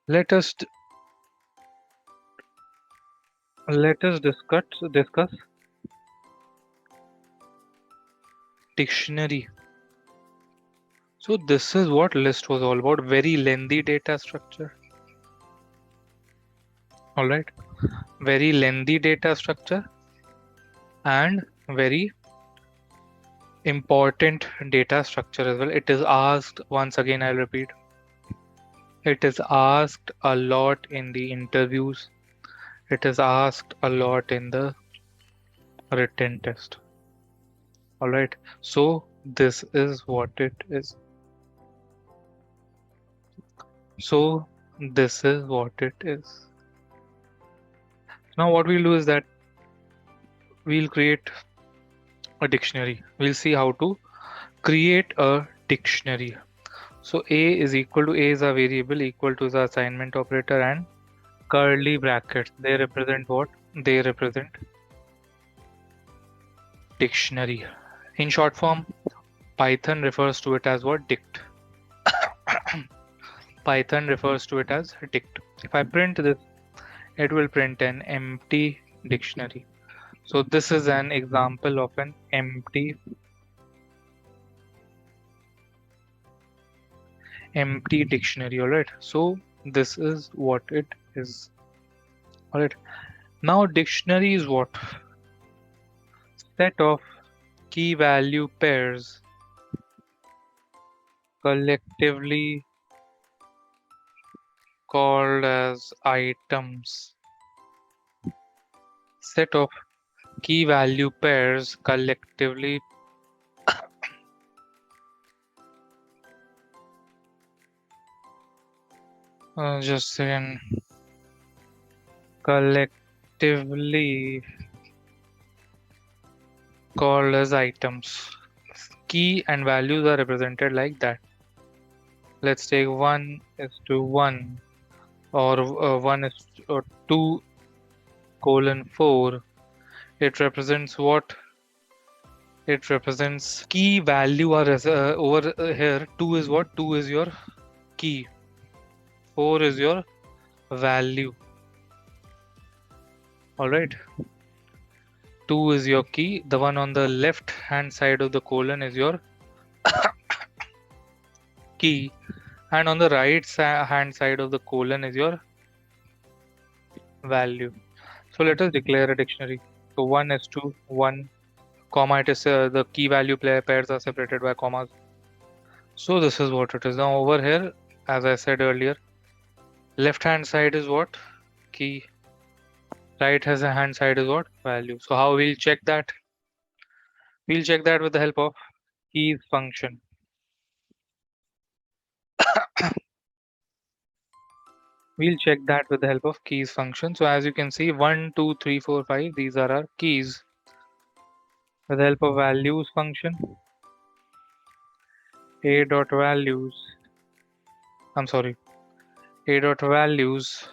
Let us discuss dictionary. So this is what list was all about. Very lengthy data structure. All right, very lengthy data structure and very important data structure as well. It is asked once again. I'll repeat. It is asked a lot in the interviews. It is asked a lot in the written test. All right. So this is what it is. So this is what it is. Now what we'll do is that we'll create a dictionary. We'll see how to create a dictionary. So A is equal to A is a variable equal to the assignment operator and curly brackets. They represent what? They represent dictionary. In short form, Python refers to it as what? Dict. Python refers to it as dict. If I print this, it will print an empty dictionary. So this is an example of an empty dictionary. All right. So this is what it is. All right. Now dictionary is what? Set of key value pairs collectively called as items. Set of key value pairs collectively just saying collectively called as items. Key and values are represented like that. Let's take 1 is to 1 or 1 is or 2 colon 4. It represents what? It represents key value or over here 2 is what? 2 is your key. 4 is your value. All right. 2 is your key. The one on the left hand side of the colon is your key. And on the right hand side of the colon is your value. So let us declare a dictionary. So 1 is to 1, comma, it is the key value pairs are separated by commas. So this is what it is. Now over here, as I said earlier, left hand side is what? Key. Right hand side is what? Value. So how we'll check that? We'll check that with the help of keys function. We'll check that with the help of keys function. So as you can see, 1, 2, 3, 4, 5, these are our keys. With the help of values function, a dot values, I'm sorry, a dot values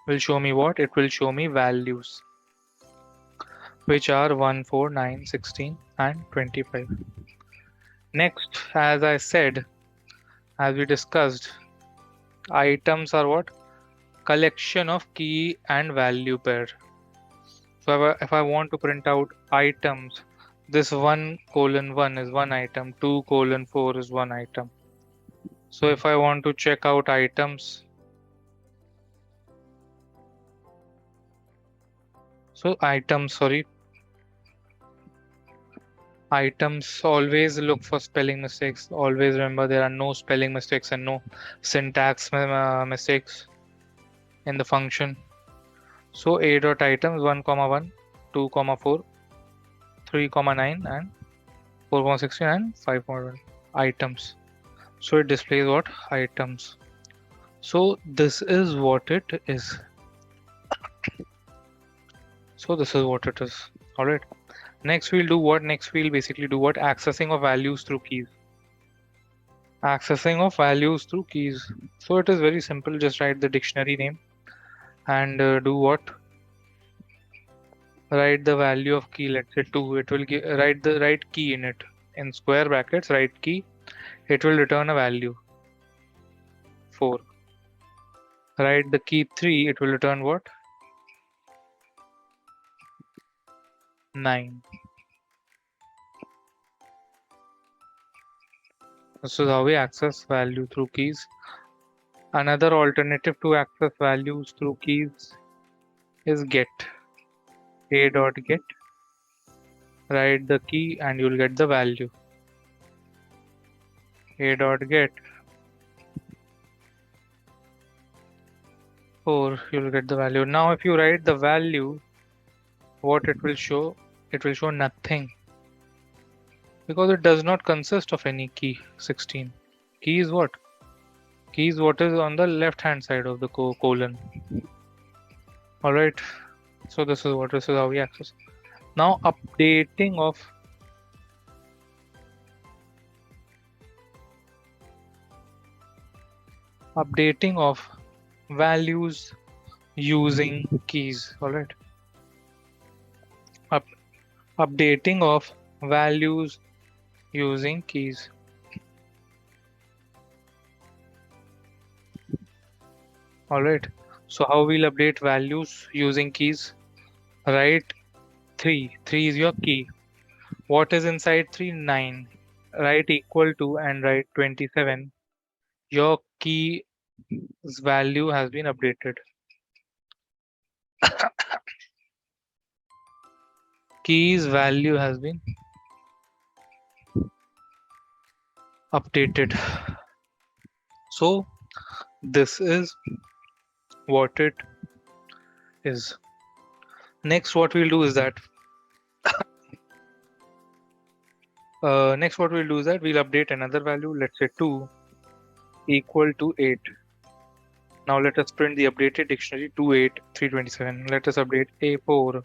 will show me what? It will show me values, which are 1, 4, 9, 16, and 25. Next, as I said, as we discussed, items are what? Collection of key and value pair. So if I want to print out items, this 1 colon 1 is one item, 2 colon 4 is one item. So if I want to check out items, items always look for spelling mistakes. Always remember there are no spelling mistakes and no syntax mistakes in the function. So a dot items 1 comma 1, 2 comma 4, 3 comma 9 and 4 comma 16 and 5 comma 1 items. So it displays what? Items. So this is what it is. So this is what it is. All right. Next we'll do what? Next we'll basically do what? Accessing of values through keys. Accessing of values through keys. So it is very simple. Just write the dictionary name and do what? Write the value of key. Let's say 2. It will write the right key in it. In square brackets, write key. It will return a value. 4. Write the key 3, it will return what? 9. This is how we access value through keys. Another alternative to access values through keys is get. A dot get. Write the key and you'll get the value. A dot get 4, you'll get the value. Now if you write the value, what it will show? It will show nothing because it does not consist of any key 16. Key is what? Key is what is on the left hand side of the colon. Alright, so this is how we access. Now updating of values using keys. Alright. Updating of values using keys. Alright. So how we'll update values using keys? Write 3. 3 is your key. What is inside 3? 9. Write equal to and write 27. Your key's value has been updated. Key's value has been updated. So this is what it is. Next what we'll do is that we'll update another value. Let's say 2 equal to 8. Now let us print the updated dictionary 28 327. Let us update A4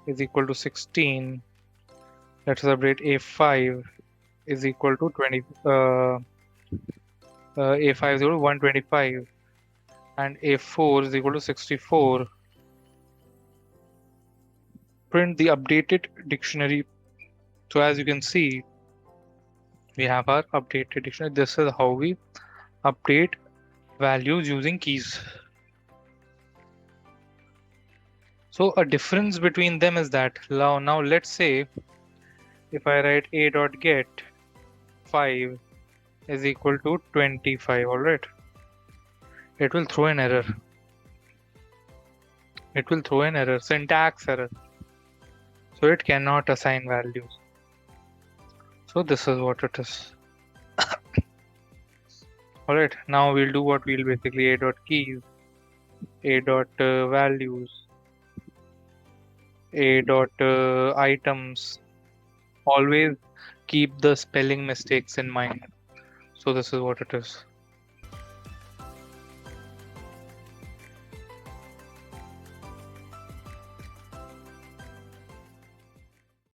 is equal to 16. Let us update A5 is equal to 20. A5 is equal to 125 and A4 is equal to 64. Print the updated dictionary. So as you can see, we have our updated dictionary. This is how we update values using keys. So a difference between them is that now let's say if I write a dot get 5 is equal to 25, alright, it will throw an error. It will throw an error, syntax error. So it cannot assign values. So this is what it is. Alright, now we'll do what we'll basically a dot keys, a dot values, a dot items. Always keep the spelling mistakes in mind. So this is what it is.